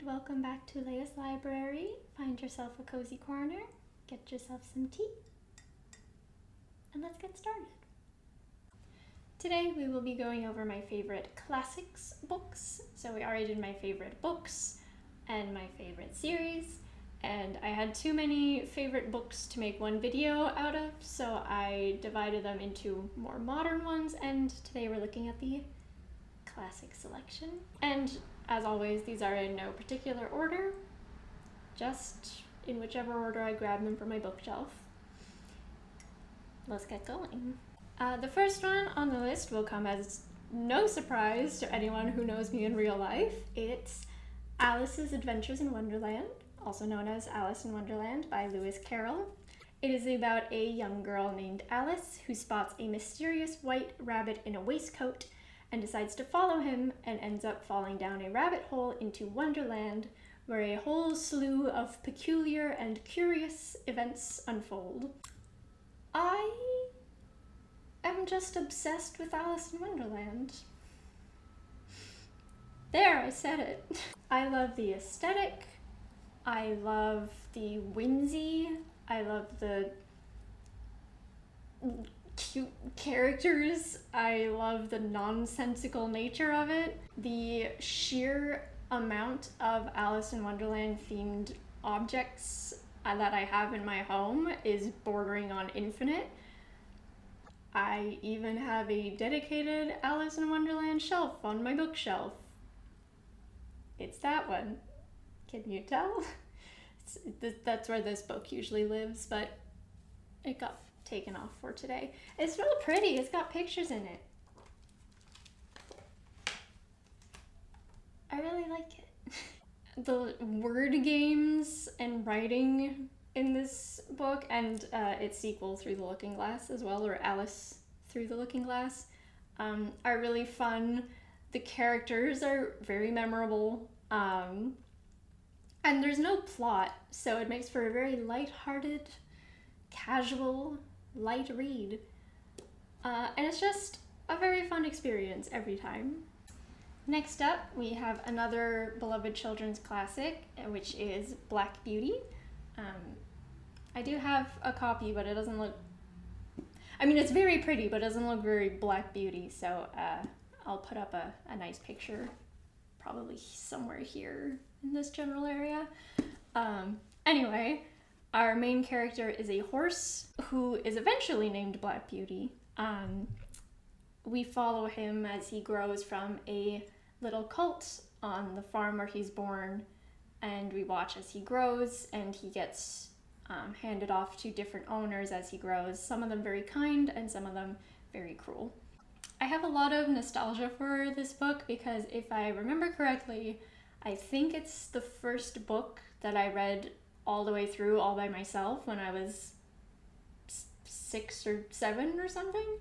welcome back to Leia's Library. Find yourself a cozy corner, get yourself some tea, and let's get started. Today we will be going over my favorite classics books. So we already did my favorite books and my favorite series, and I had too many favorite books to make one video out of, so I divided them into more modern ones, and today we're looking at the classic selection. And as always, these are in no particular order, just in whichever order I grab them from my bookshelf. Let's get going. The first one on the list will come as no surprise to anyone who knows me in real life. It's Alice's Adventures in Wonderland, also known as Alice in Wonderland by Lewis Carroll. It is about a young girl named Alice who spots a mysterious white rabbit in a waistcoat and decides to follow him, and ends up falling down a rabbit hole into Wonderland, where a whole slew of peculiar and curious events unfold. I am just obsessed with Alice in Wonderland. There, I said it. I love the aesthetic, I love the whimsy, I love the cute characters, I love the nonsensical nature of it. The sheer amount of Alice in Wonderland themed objects that I have in my home is bordering on infinite. I even have a dedicated Alice in Wonderland shelf on my bookshelf. It's that one. Can you tell? That's where this book usually lives, but it got taken off for today. It's real pretty. It's got pictures in it. I really like it. The word games and writing in this book, and its sequel, Through the Looking Glass as well, or Alice Through the Looking Glass, are really fun. The characters are very memorable, and there's no plot, so it makes for a very lighthearted, casual, light read. And it's just a very fun experience every time. Next up, we have another beloved children's classic, which is Black Beauty. I do have a copy, but it doesn't look... I mean, it's very pretty, but it doesn't look very Black Beauty, so I'll put up a nice picture, probably somewhere here in this general area. Anyway, our main character is a horse who is eventually named Black Beauty. We follow him as he grows from a little colt on the farm where he's born, and we watch as he grows, and he gets handed off to different owners as he grows, some of them very kind and some of them very cruel. I have a lot of nostalgia for this book because if I remember correctly, I think it's the first book that I read all the way through all by myself when I was 6 or 7 or something.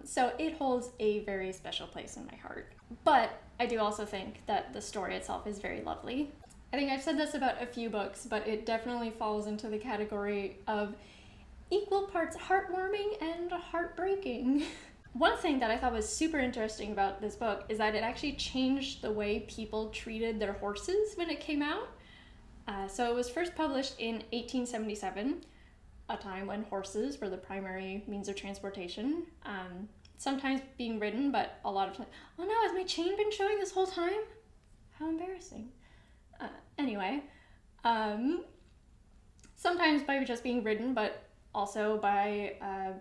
So it holds a very special place in my heart. But I do also think that the story itself is very lovely. I think I've said this about a few books, but it definitely falls into the category of equal parts heartwarming and heartbreaking. One thing that I thought was super interesting about this book is that it actually changed the way people treated their horses when it came out. So it was first published in 1877, a time when horses were the primary means of transportation, sometimes being ridden, but a lot of times... Oh no, has my chain been showing this whole time? How embarrassing. Anyway, sometimes by just being ridden, but also by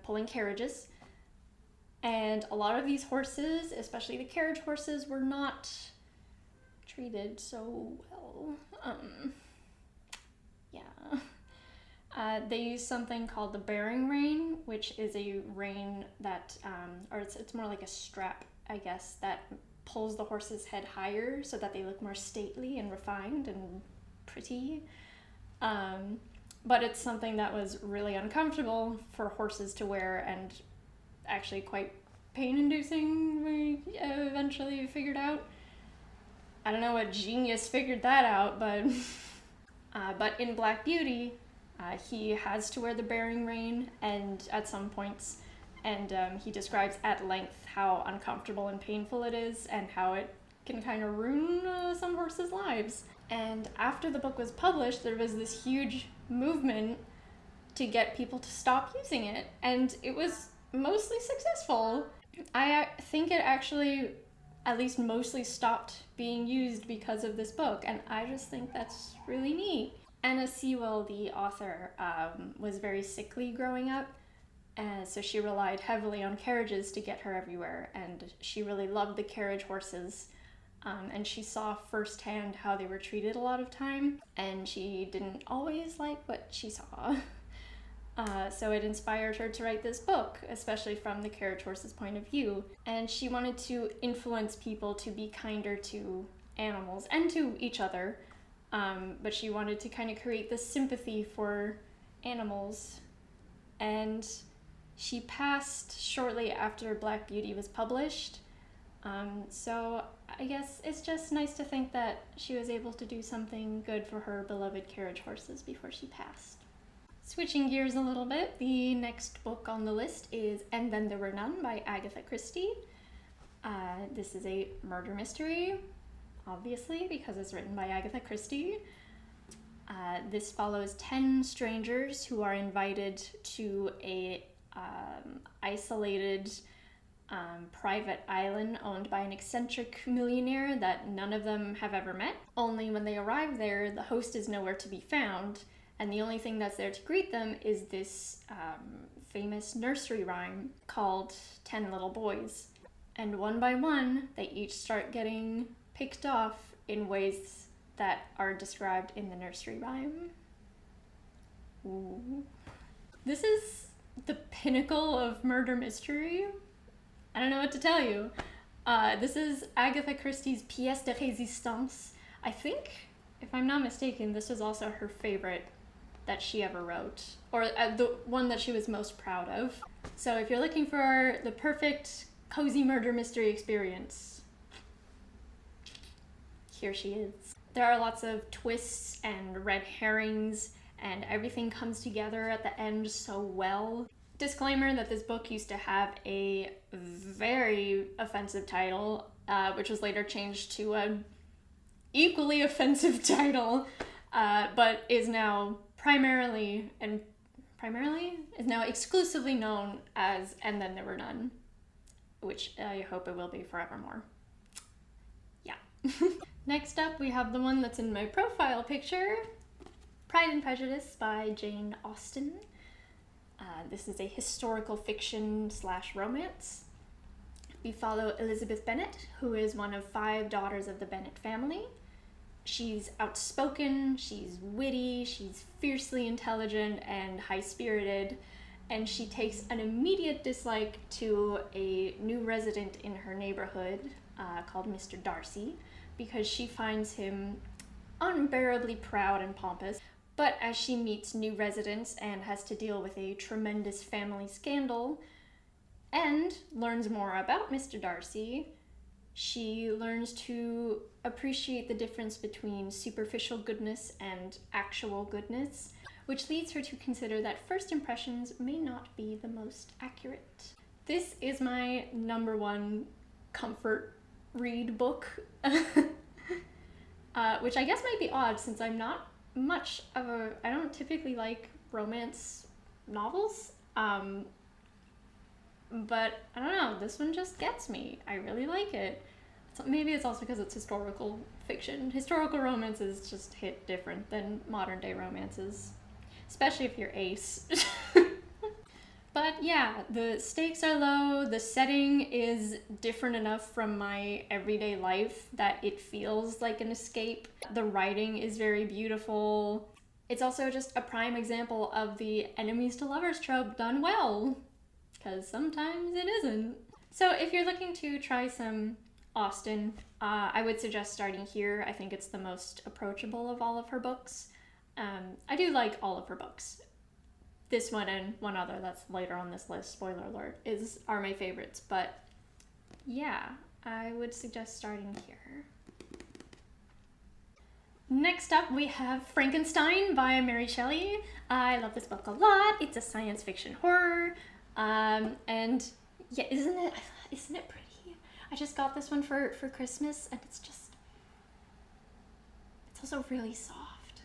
pulling carriages. And a lot of these horses, especially the carriage horses, were not treated so well. They use something called the bearing rein, which is a rein that, or it's more like a strap, I guess, that pulls the horse's head higher so that they look more stately and refined and pretty. But it's something that was really uncomfortable for horses to wear and actually quite pain-inducing, we eventually figured out. I don't know what genius figured that out, but in Black Beauty, he has to wear the bearing rein and at some points, and he describes at length how uncomfortable and painful it is and how it can kind of ruin some horses' lives. And after the book was published, there was this huge movement to get people to stop using it, and it was mostly successful. I think it actually at least mostly stopped being used because of this book, and I just think that's really neat. Anna Sewell, the author, was very sickly growing up, and so she relied heavily on carriages to get her everywhere, and she really loved the carriage horses, and she saw firsthand how they were treated a lot of time, and she didn't always like what she saw. So it inspired her to write this book, especially from the carriage horse's point of view. And she wanted to influence people to be kinder to animals and to each other. But she wanted to kind of create this sympathy for animals. And she passed shortly after Black Beauty was published. So I guess it's just nice to think that she was able to do something good for her beloved carriage horses before she passed. Switching gears a little bit, the next book on the list is And Then There Were None by Agatha Christie. This is a murder mystery, obviously, because it's written by Agatha Christie. This follows 10 strangers who are invited to a isolated private island owned by an eccentric millionaire that none of them have ever met. Only when they arrive there, the host is nowhere to be found, and the only thing that's there to greet them is this famous nursery rhyme called 10 Little Boys. And one by one, they each start getting picked off in ways that are described in the nursery rhyme. Ooh. This is the pinnacle of murder mystery. I don't know what to tell you. This is Agatha Christie's pièce de résistance. I think, if I'm not mistaken, this was also her favorite that she ever wrote, or the one that she was most proud of. So if you're looking for the perfect cozy murder mystery experience, here she is. There are lots of twists and red herrings, and everything comes together at the end so well. Disclaimer that this book used to have a very offensive title, which was later changed to an equally offensive title, but is now is now exclusively known as And Then There Were None, which I hope it will be forevermore. Yeah. Next up, we have the one that's in my profile picture, Pride and Prejudice by Jane Austen. This is a historical fiction / romance. We follow Elizabeth Bennet, who is one of 5 daughters of the Bennet family. She's outspoken, she's witty, she's fiercely intelligent and high-spirited, and she takes an immediate dislike to a new resident in her neighborhood called Mr. Darcy, because she finds him unbearably proud and pompous. But as she meets new residents and has to deal with a tremendous family scandal and learns more about Mr. Darcy, she learns to appreciate the difference between superficial goodness and actual goodness, which leads her to consider that first impressions may not be the most accurate. This is my #1 comfort read book, which I guess might be odd since I'm not much of I don't typically like romance novels, but I don't know, this one just gets me. I really like it. So maybe it's also because it's historical fiction. Historical romances just hit different than modern day romances, especially if you're ace. But yeah, the stakes are low, the setting is different enough from my everyday life that it feels like an escape. The writing is very beautiful. It's also just a prime example of the enemies to lovers trope done well, because sometimes it isn't. So if you're looking to try some Austen, I would suggest starting here. I think it's the most approachable of all of her books. I do like all of her books. This one and one other that's later on this list, spoiler alert, are my favorites. But yeah, I would suggest starting here. Next up, we have Frankenstein by Mary Shelley. I love this book a lot. It's a science fiction horror. And yeah, isn't it pretty? I just got this one for Christmas, and it's also really soft.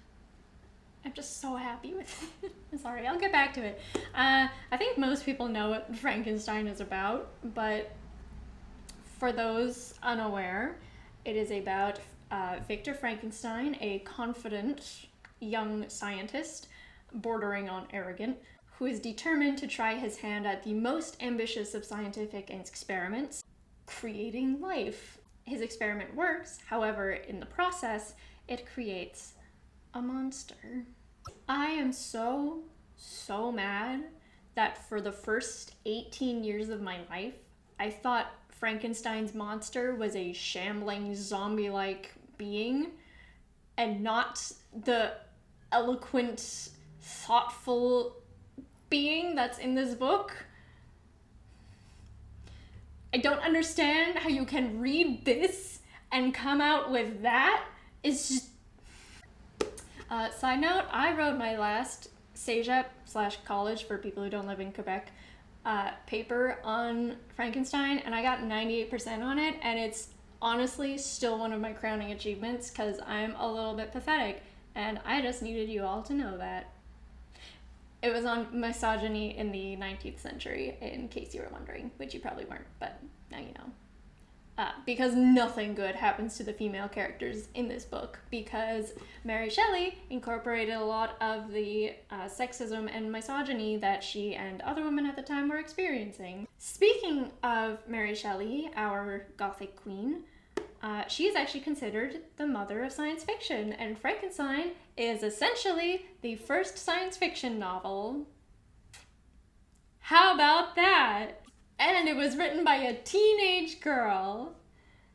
I'm just so happy with it. Sorry, I'll get back to it. I think most people know what Frankenstein is about, but for those unaware, it is about Victor Frankenstein, a confident young scientist, bordering on arrogant, who is determined to try his hand at the most ambitious of scientific experiments, creating life. His experiment works, however, in the process, it creates a monster. I am so mad that for the first 18 years of my life, I thought Frankenstein's monster was a shambling zombie-like being and not the eloquent, thoughtful being that's in this book. I don't understand how you can read this and come out with that. It's just... side note, I wrote my last CEGEP/college, for people who don't live in Quebec, paper on Frankenstein, and I got 98% on it, and it's honestly still one of my crowning achievements because I'm a little bit pathetic, and I just needed you all to know that. It was on misogyny in the 19th century, in case you were wondering, which you probably weren't, but now you know. Because nothing good happens to the female characters in this book, because Mary Shelley incorporated a lot of the sexism and misogyny that she and other women at the time were experiencing. Speaking of Mary Shelley, our Gothic queen, she is actually considered the mother of science fiction, and Frankenstein is essentially the first science fiction novel. How about that? And it was written by a teenage girl,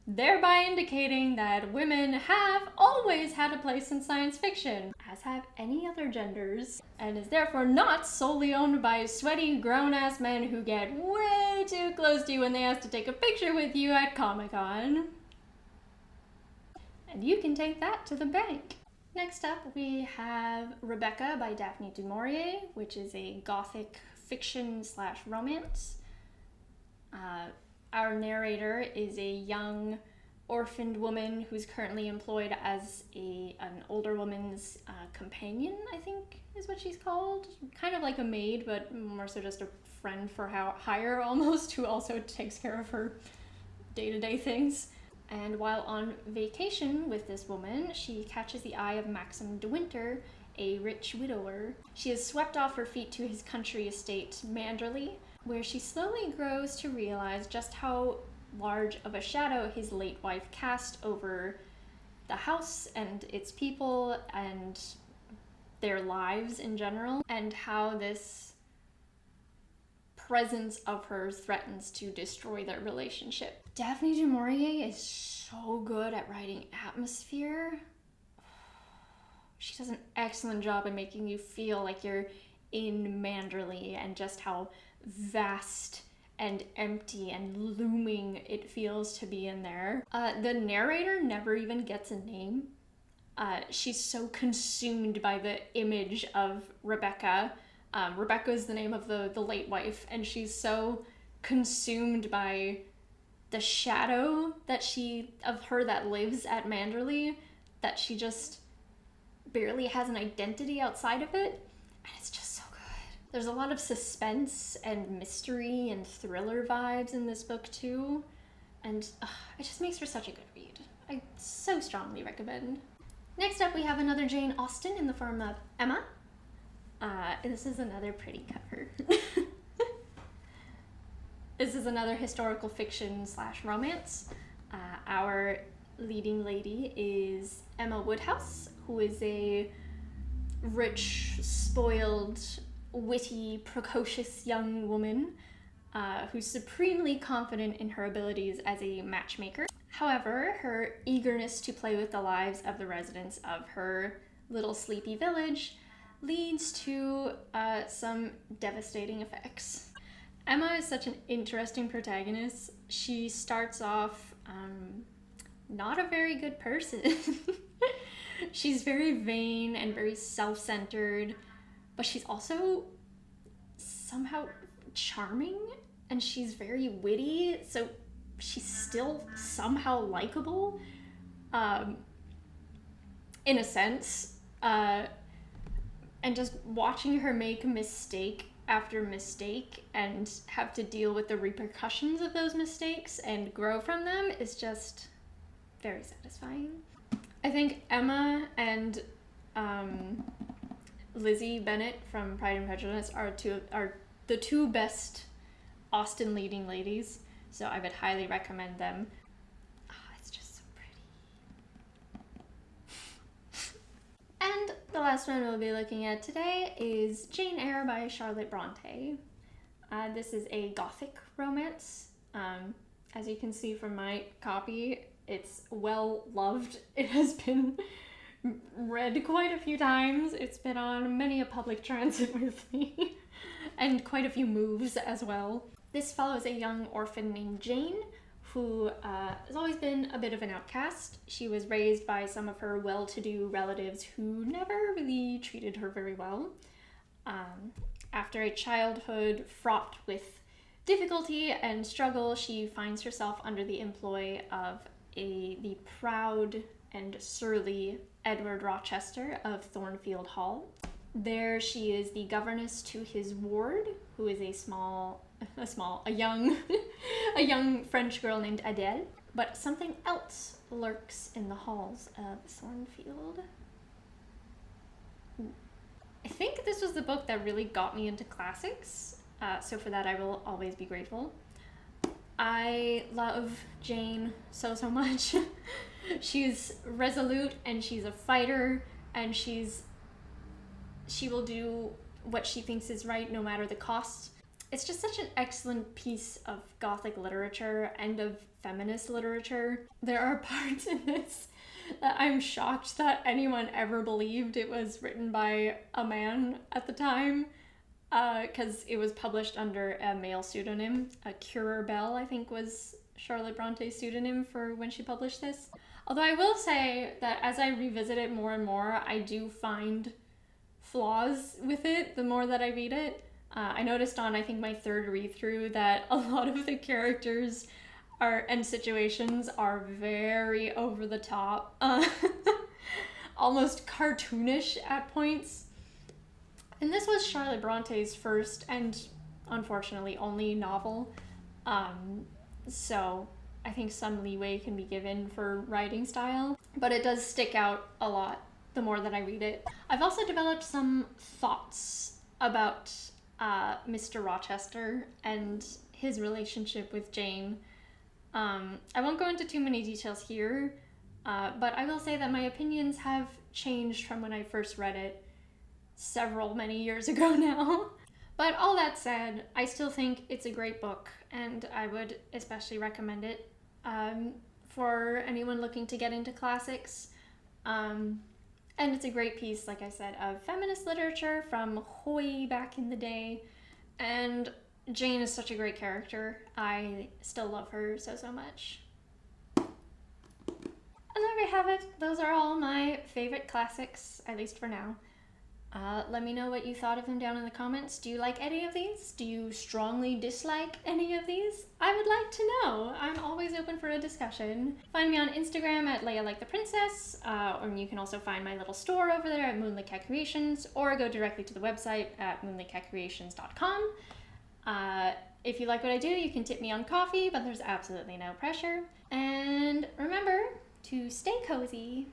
thereby indicating that women have always had a place in science fiction, as have any other genders, and is therefore not solely owned by sweaty, grown-ass men who get way too close to you when they ask to take a picture with you at Comic-Con. And you can take that to the bank. Next up, we have Rebecca by Daphne du Maurier, which is a gothic fiction/romance. Our narrator is a young orphaned woman who's currently employed as an older woman's companion, I think is what she's called. Kind of like a maid, but more so just a friend for hire almost, who also takes care of her day-to-day things. And while on vacation with this woman, she catches the eye of Maxim de Winter, a rich widower. She is swept off her feet to his country estate, Manderley, where she slowly grows to realize just how large of a shadow his late wife cast over the house and its people and their lives in general, and how this presence of hers threatens to destroy their relationship. Daphne du Maurier is so good at writing atmosphere. She does an excellent job in making you feel like you're in Manderley and just how vast and empty and looming it feels to be in there. The narrator never even gets a name. She's so consumed by the image of Rebecca. Rebecca is the name of the late wife, and she's so consumed by the shadow of her that lives at Manderley that she just barely has an identity outside of it, and it's just so good. There's a lot of suspense and mystery and thriller vibes in this book too, and it just makes for such a good read. I so strongly recommend. Next up, we have another Jane Austen in the form of Emma. This is another pretty cover. This is another historical fiction/romance. Our leading lady is Emma Woodhouse, who is a rich, spoiled, witty, precocious young woman who's supremely confident in her abilities as a matchmaker. However, her eagerness to play with the lives of the residents of her little sleepy village leads to some devastating effects. Emma is such an interesting protagonist. She starts off not a very good person. She's very vain and very self-centered, but she's also somehow charming, and she's very witty, so she's still somehow likable, in a sense. And just watching her make mistake after mistake and have to deal with the repercussions of those mistakes and grow from them is just very satisfying. I think Emma and Lizzie Bennet from Pride and Prejudice are the two best Austen leading ladies, so I would highly recommend them. It's just so pretty. And the last one we'll be looking at today is Jane Eyre by Charlotte Bronte. This is a gothic romance. As you can see from my copy, it's well loved. It has been read quite a few times. It's been on many a public transit with me, and quite a few moves as well. This follows a young orphan named Jane, who has always been a bit of an outcast. She was raised by some of her well-to-do relatives who never really treated her very well. After a childhood fraught with difficulty and struggle, she finds herself under the employ of the proud and surly Edward Rochester of Thornfield Hall. There she is the governess to his ward, who is a young French girl named Adele. But something else lurks in the halls of Thornfield. I think this was the book that really got me into classics, so for that I will always be grateful. I love Jane so much. She's resolute and she's a fighter, and she will do what she thinks is right no matter the cost. It's just such an excellent piece of Gothic literature and of feminist literature. There are parts in this that I'm shocked that anyone ever believed it was written by a man at the time, because it was published under a male pseudonym. Currer Bell, I think, was Charlotte Bronte's pseudonym for when she published this. Although I will say that as I revisit it more and more, I do find flaws with it the more that I read it. I noticed on, I think, my third read-through that a lot of the characters and situations are very over the top, almost cartoonish at points. And this was Charlotte Bronte's first and unfortunately only novel, so I think some leeway can be given for writing style, but it does stick out a lot the more that I read it. I've also developed some thoughts about Mr. Rochester and his relationship with Jane. I won't go into too many details here, but I will say that my opinions have changed from when I first read it many years ago now. But all that said, I still think it's a great book, and I would especially recommend it for anyone looking to get into classics. And it's a great piece, like I said, of feminist literature from way back in the day. And Jane is such a great character. I still love her so much. And there we have it. Those are all my favorite classics, at least for now. Let me know what you thought of them down in the comments. Do you like any of these? Do you strongly dislike any of these? I would like to know. I'm always open for a discussion. Find me on Instagram at Leia Like the Princess, or you can also find my little store over there at Moonlit Cat Creations, or go directly to the website at moonlitcatcreations.com. If you like what I do, you can tip me on coffee, but there's absolutely no pressure. And remember to stay cozy.